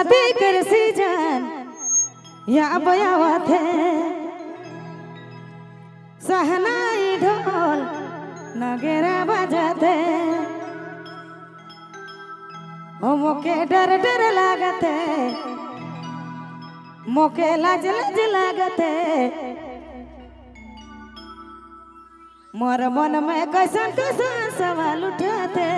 शादी कर सीजन या बयावत है सहनाई ढोल नगेरा बजाते ओ मोके डर डर लागते मोके लाज लाज लागते मोर मन में कैसन कैसन सवाल उठाते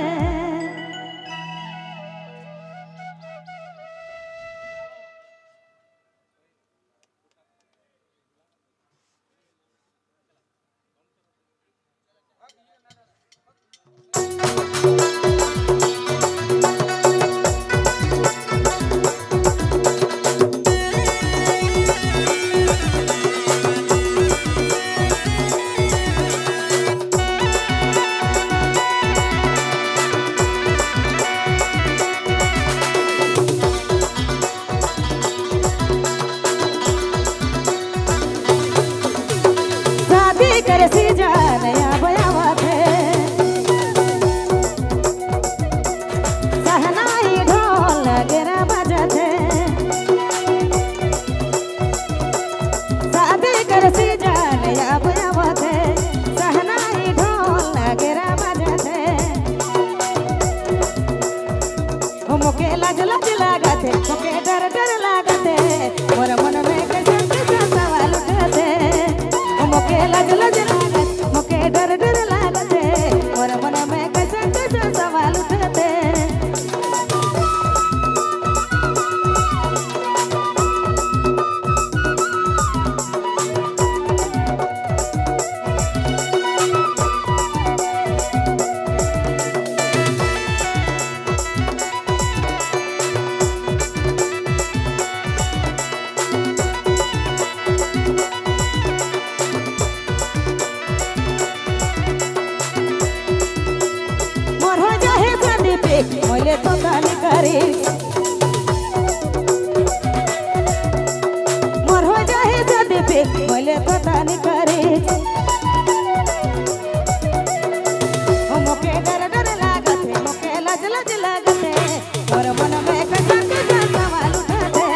मोके लाज लाज लागते मोके डर डर लागते मोर मन में कैसन कैसन सवाल उठाते मोके लाज लाज लागते मोके डर डर लागते मोर मन में कैसन कैसन सवाल उठाते मोले तो गाली करे मोर हो जाए शादी पे मोले तो गाली करे ओ मोके डर डर लागते मोके लाज लाज लागते मोर मन में कैसन कैसन सवाल उठाते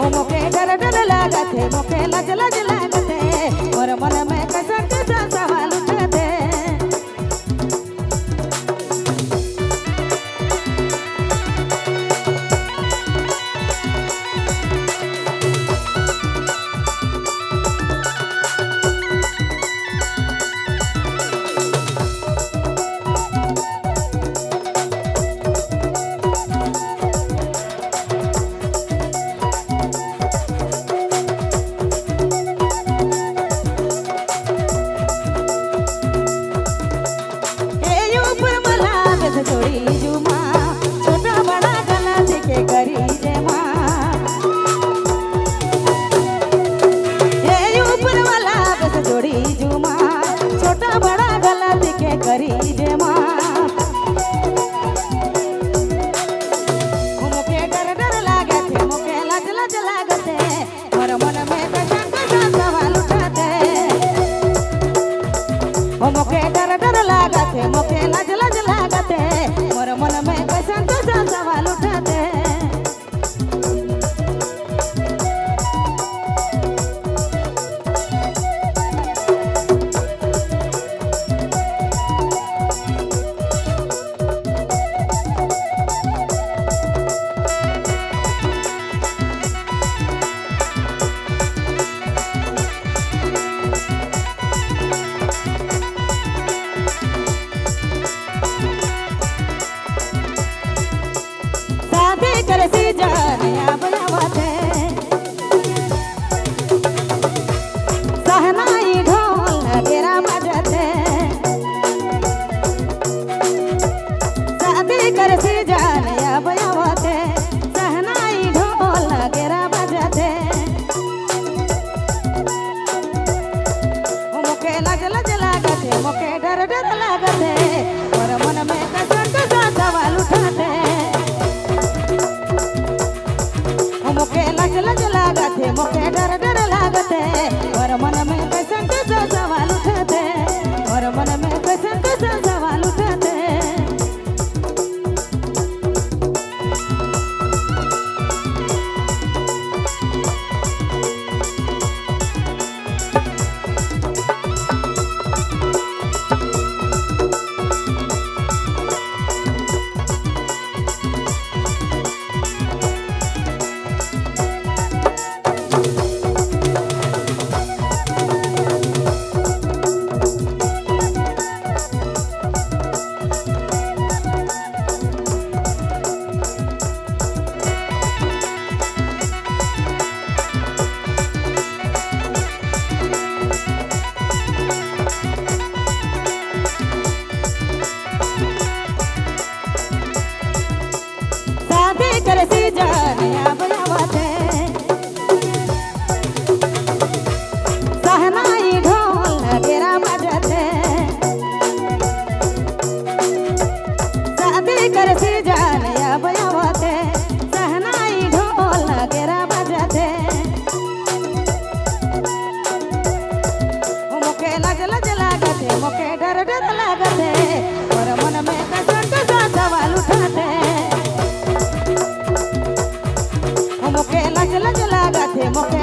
ओ मोके डर डर लागते मोके लाज लाज लागते मोर मन में कैसन कैसन सवाल उठाते करी जे माँ मोके डर डर लागते मोके लाज लाज लागते मोर मन में कैसन कैसन सवाल उठाते मोके डर डर लागते मोके लाज लाज लागते मोर मन में कैसन कैसन सवाल उठाते मोके डर डर लागते और मन में कैसन कैसन सवाल उठाते कर सीजन अब आवते सहनाई ढोल नगेरा बजते शादी कर सीजन अब आवते सहनाई ढोल नगेरा बजते मुके लज लज लागते मुके डर डर लागते और मन में कसन कसन सवाल उठाते मुके लज लज लागते मुके